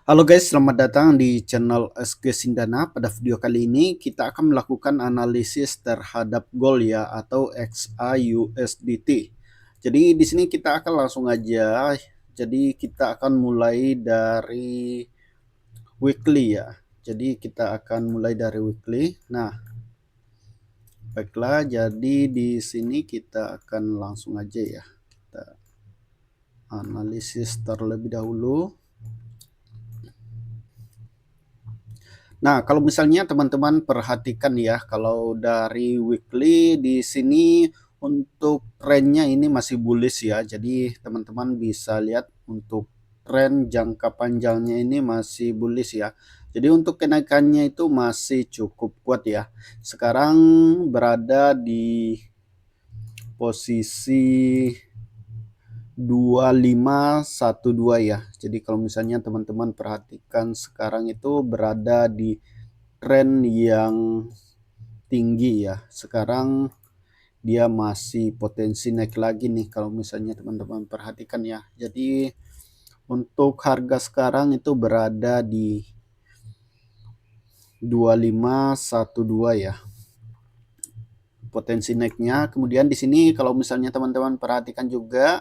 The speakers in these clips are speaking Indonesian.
Halo guys, selamat datang di channel SG Sindana. Pada video kali ini kita akan melakukan analisis terhadap gold ya atau XAUSDT. Jadi di sini kita akan langsung aja. Jadi kita akan mulai dari weekly ya. Jadi kita akan mulai dari weekly. Nah, baiklah. Jadi di sini kita akan langsung aja ya. Kita analisis terlebih dahulu. Nah, kalau misalnya teman-teman perhatikan ya, kalau dari weekly di sini untuk trennya ini masih bullish ya. Jadi teman-teman bisa lihat untuk tren jangka panjangnya ini masih bullish ya. Jadi untuk kenaikannya itu masih cukup kuat ya. Sekarang berada di posisi 2512 ya. Jadi kalau misalnya teman-teman perhatikan sekarang itu berada di tren yang tinggi ya. Sekarang dia masih potensi naik lagi nih kalau misalnya teman-teman perhatikan ya. Jadi untuk harga sekarang itu berada di 2512 ya. Potensi naiknya. Kemudian di sini kalau misalnya teman-teman perhatikan juga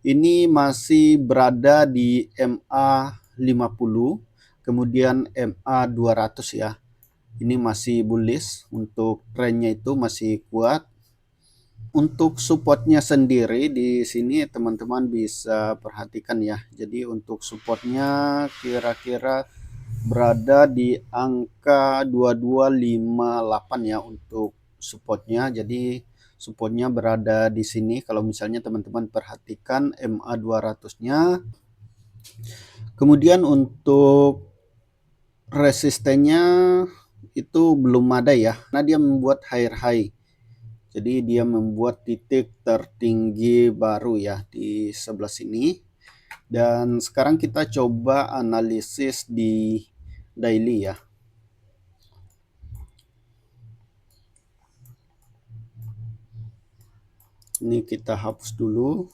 ini masih berada di MA 50, kemudian MA 200 ya. Ini masih bullish, untuk trennya itu masih kuat. Untuk supportnya sendiri di sini teman-teman bisa perhatikan ya. Jadi untuk supportnya kira-kira berada di angka 2258 ya untuk supportnya. Jadi supportnya berada di sini kalau misalnya teman-teman perhatikan MA 200-nya. Kemudian untuk resistennya itu belum ada ya. Nah, dia membuat higher high. Jadi dia membuat titik tertinggi baru ya di sebelah sini. Dan sekarang kita coba analisis di daily ya. Ini kita hapus dulu.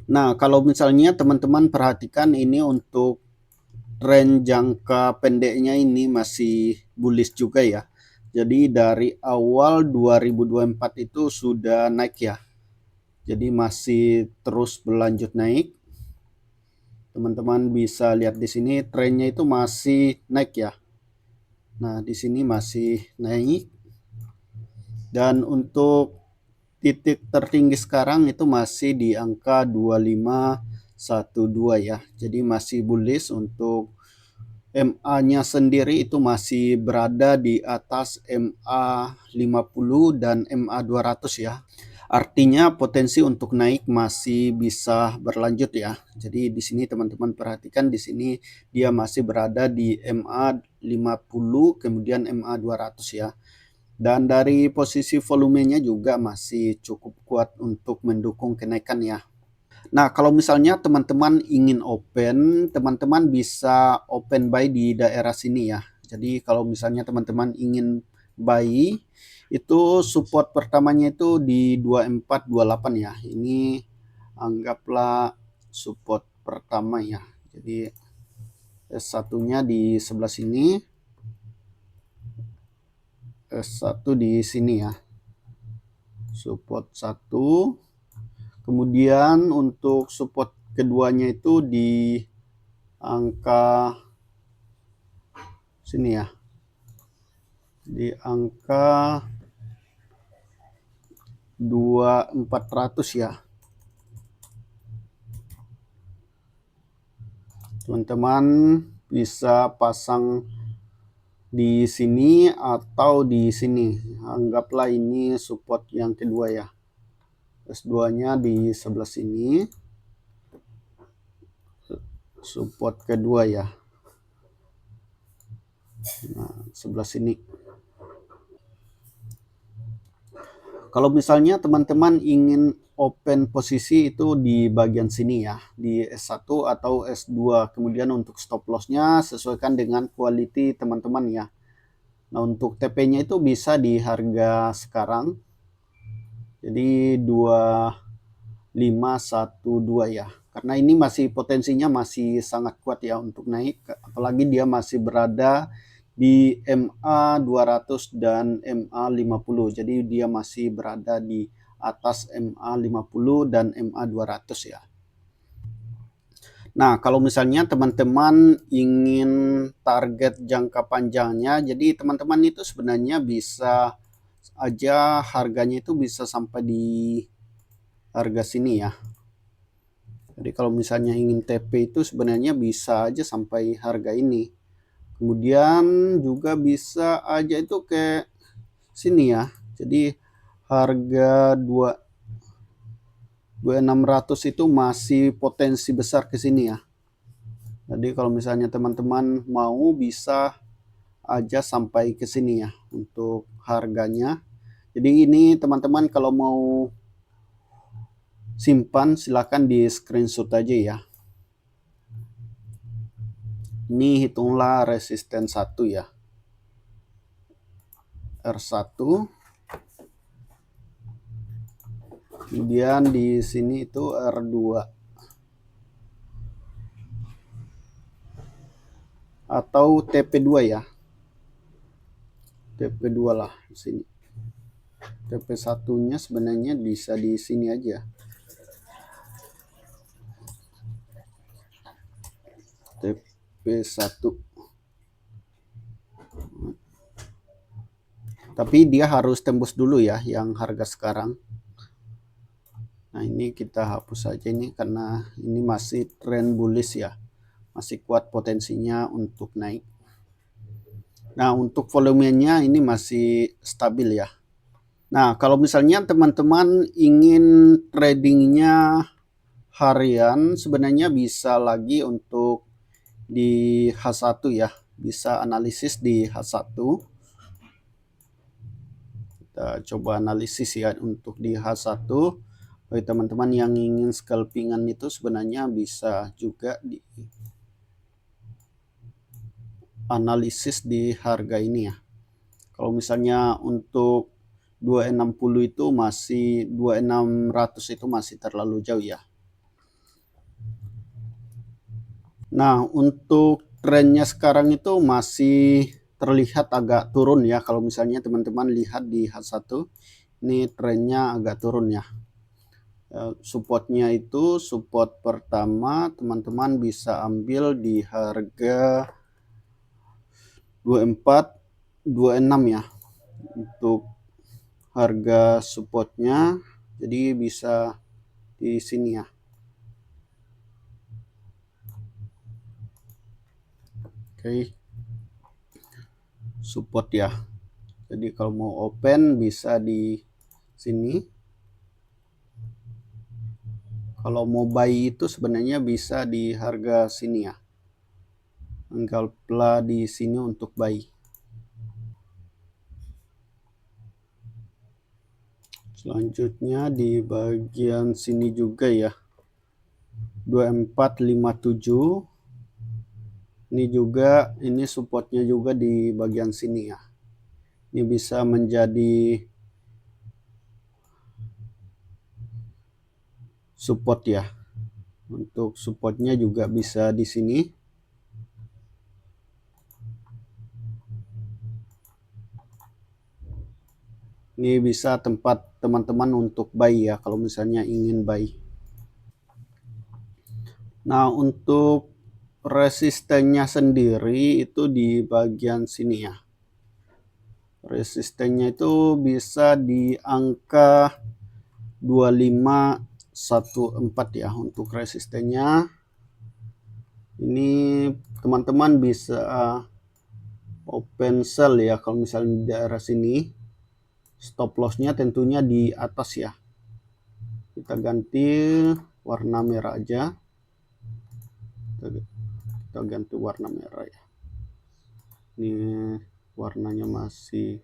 Nah, kalau misalnya teman-teman perhatikan ini untuk tren jangka pendeknya ini masih bullish juga ya. Jadi dari awal 2024 itu sudah naik ya. Jadi masih terus berlanjut naik. Teman-teman bisa lihat di sini trennya itu masih naik ya. Nah, di sini masih naik. Dan untuk titik tertinggi sekarang itu masih di angka 2512 ya. Jadi masih bullish. Untuk MA-nya sendiri itu masih berada di atas MA 50 dan MA 200 ya. Artinya potensi untuk naik masih bisa berlanjut ya. Jadi di sini teman-teman perhatikan di sini dia masih berada di MA 50 kemudian MA 200 ya. Dan dari posisi volumenya juga masih cukup kuat untuk mendukung kenaikan ya. Nah, kalau misalnya teman-teman ingin open, teman-teman bisa open buy di daerah sini ya. Jadi kalau misalnya teman-teman ingin buy, itu support pertamanya itu di 2428 ya. Ini anggaplah support pertama ya. Jadi S1-nya di sebelah sini, S1 di sini ya. Support 1. Kemudian untuk support keduanya itu di angka sini ya, di angka 2400 ya. Teman-teman bisa pasang di sini atau di sini. Anggaplah ini support yang kedua ya. S2-nya di sebelah sini. Support kedua ya. Nah, sebelah sini. Kalau misalnya teman-teman ingin open posisi itu di bagian sini ya, di S1 atau S2. Kemudian untuk stop loss-nya sesuaikan dengan quality teman-teman ya. Nah, untuk TP-nya itu bisa di harga sekarang. Jadi 2512 ya. Karena ini masih potensinya masih sangat kuat ya untuk naik, apalagi dia masih berada di MA 200 dan MA 50. Jadi dia masih berada di atas MA 50 dan MA 200 ya. Nah, kalau misalnya teman-teman ingin target jangka panjangnya, jadi teman-teman itu sebenarnya bisa aja harganya itu bisa sampai di harga sini ya. Jadi kalau misalnya ingin TP itu sebenarnya bisa aja sampai harga ini. Kemudian juga bisa aja itu ke sini ya. Jadi harga 2600 itu masih potensi besar ke sini ya. Jadi kalau misalnya teman-teman mau bisa aja sampai ke sini ya untuk harganya. Jadi ini teman-teman kalau mau simpan silahkan di screenshot aja ya. Ini hitunglah resisten 1 ya. R1. Kemudian di sini itu R2. Atau TP2 ya. TP2 lah di sini. TP1-nya sebenarnya bisa di sini aja. TP1. Tapi dia harus tembus dulu ya yang harga sekarang. Nah, ini kita hapus saja ini karena ini masih tren bullish ya. Masih kuat potensinya untuk naik. Nah, untuk volumenya ini masih stabil ya. Nah, kalau misalnya teman-teman ingin tradingnya harian, sebenarnya bisa lagi untuk di H1 ya. Bisa analisis di H1. Kita coba analisis ya untuk di H1. Bagi teman-teman yang ingin scalpingan itu sebenarnya bisa juga di analisis di harga ini ya. Kalau misalnya untuk 2660 itu masih 2600 itu masih terlalu jauh ya. Nah, untuk trennya sekarang itu masih terlihat agak turun ya. Kalau misalnya teman-teman lihat di H1 ini trennya agak turun ya. Supportnya itu support pertama teman-teman bisa ambil di harga 2426 ya untuk harga supportnya. Jadi bisa di sini ya. Oke. Support ya. Jadi kalau mau open bisa di sini. Kalau mau buy itu sebenarnya bisa di harga sini ya. Anggaplah di sini untuk buy. Selanjutnya di bagian sini juga ya. 2457. Ini juga, ini supportnya juga di bagian sini ya. Ini bisa menjadi support ya. Untuk supportnya juga bisa di sini. Ini bisa tempat teman-teman untuk buy ya kalau misalnya ingin buy. Nah, untuk resistennya sendiri itu di bagian sini ya. Resistennya itu bisa di angka 2514 ya untuk resistennya. Ini teman-teman bisa open sell ya kalau misalnya di daerah sini. Stop lossnya tentunya di atas ya. Kita ganti warna merah aja. Kita ganti warna merah ya. Ini warnanya masih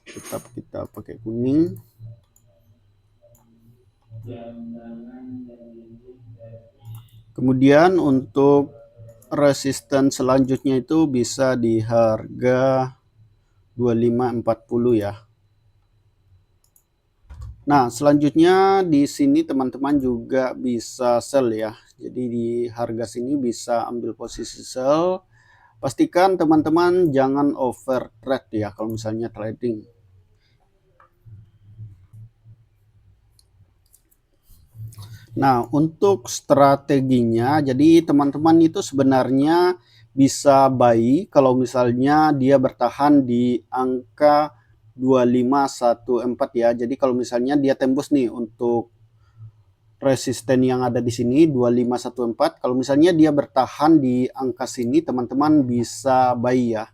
tetap kita pakai kuning. Kemudian untuk resisten selanjutnya itu bisa di harga 2540 ya. Nah, selanjutnya di sini teman-teman juga bisa sell ya. Jadi di harga sini bisa ambil posisi sell. Pastikan teman-teman jangan over trade ya kalau misalnya trading. Nah, untuk strateginya, jadi teman-teman itu sebenarnya bisa buy kalau misalnya dia bertahan di angka 2514 ya. Jadi kalau misalnya dia tembus nih untuk resisten yang ada di sini 2514, kalau misalnya dia bertahan di angka sini teman-teman bisa buy ya.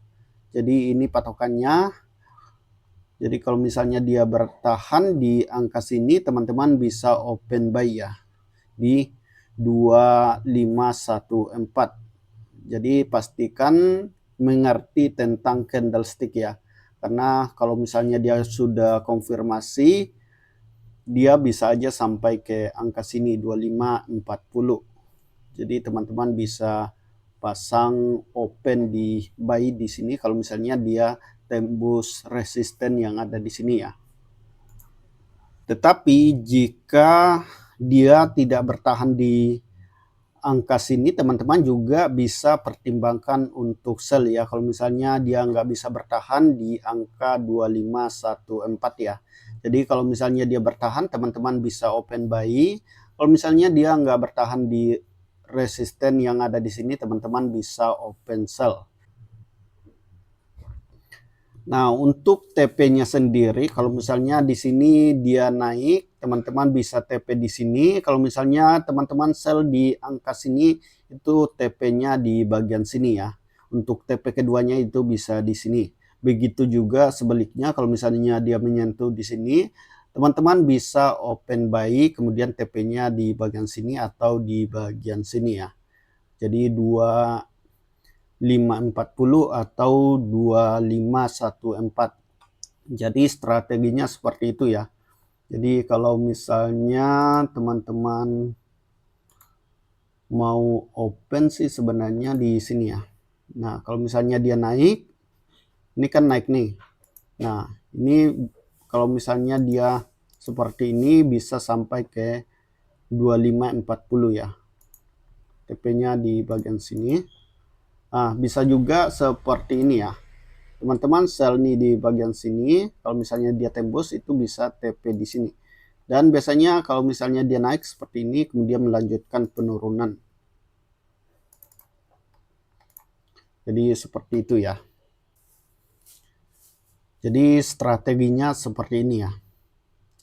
Jadi ini patokannya. Jadi kalau misalnya dia bertahan di angka sini teman-teman bisa open buy ya di 2514. Jadi pastikan mengerti tentang candlestick ya. Karena kalau misalnya dia sudah konfirmasi, dia bisa aja sampai ke angka sini 2540. Jadi teman-teman bisa pasang open di buy di sini kalau misalnya dia tembus resisten yang ada di sini ya. Tetapi jika dia tidak bertahan di angka sini, teman-teman juga bisa pertimbangkan untuk sell ya. Kalau misalnya dia nggak bisa bertahan di angka 2514 ya. Jadi kalau misalnya dia bertahan, teman-teman bisa open buy. Kalau misalnya dia nggak bertahan di resisten yang ada di sini, teman-teman bisa open sell. Nah, untuk TP-nya sendiri, kalau misalnya di sini dia naik, teman-teman bisa TP di sini. Kalau misalnya teman-teman sell di angka sini, itu TP-nya di bagian sini ya. Untuk TP keduanya itu bisa di sini. Begitu juga sebaliknya, kalau misalnya dia menyentuh di sini, teman-teman bisa open buy, kemudian TP-nya di bagian sini atau di bagian sini ya. Jadi 540 atau 2514. Jadi strateginya seperti itu ya. Jadi kalau misalnya teman-teman mau open sih sebenarnya di sini ya. Nah, kalau misalnya dia naik, ini kan naik nih. Nah, ini kalau misalnya dia seperti ini bisa sampai ke 2540 ya. TP-nya di bagian sini. Nah, bisa juga seperti ini ya. Teman-teman sell nih di bagian sini, kalau misalnya dia tembus itu bisa TP di sini. Dan biasanya kalau misalnya dia naik seperti ini, kemudian melanjutkan penurunan. Jadi seperti itu ya. Jadi strateginya seperti ini ya.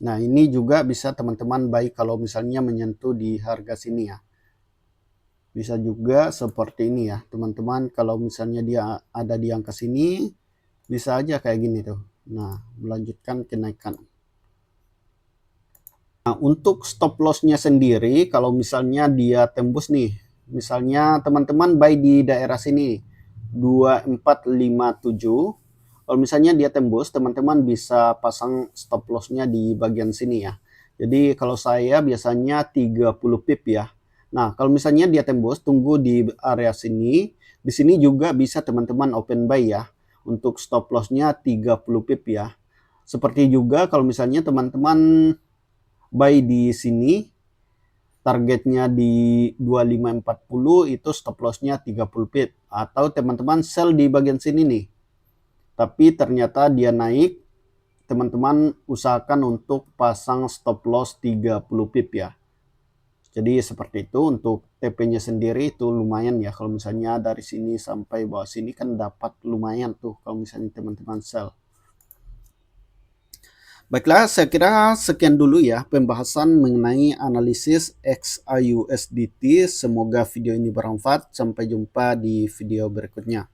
Nah, ini juga bisa teman-teman buy kalau misalnya menyentuh di harga sini ya. Bisa juga seperti ini ya, teman-teman. Kalau misalnya dia ada di angka sini, bisa aja kayak gini tuh. Nah, melanjutkan kenaikan. Nah, untuk stop loss-nya sendiri, kalau misalnya dia tembus nih, misalnya teman-teman buy di daerah sini, 2457, kalau misalnya dia tembus, teman-teman bisa pasang stop loss-nya di bagian sini ya. Jadi kalau saya biasanya 30 pip ya. Nah, kalau misalnya dia tembus, tunggu di area sini. Di sini juga bisa teman-teman open buy ya. Untuk stop loss-nya 30 pip ya. Seperti juga kalau misalnya teman-teman buy di sini, targetnya di 2540, itu stop loss-nya 30 pip. Atau teman-teman sell di bagian sini nih. Tapi ternyata dia naik, teman-teman usahakan untuk pasang stop loss 30 pip ya. Jadi seperti itu. Untuk TP-nya sendiri itu lumayan ya. Kalau misalnya dari sini sampai bawah sini kan dapat lumayan tuh kalau misalnya teman-teman sell. Baiklah, saya kira sekian dulu ya pembahasan mengenai analisis XAUSDT. Semoga video ini bermanfaat. Sampai jumpa di video berikutnya.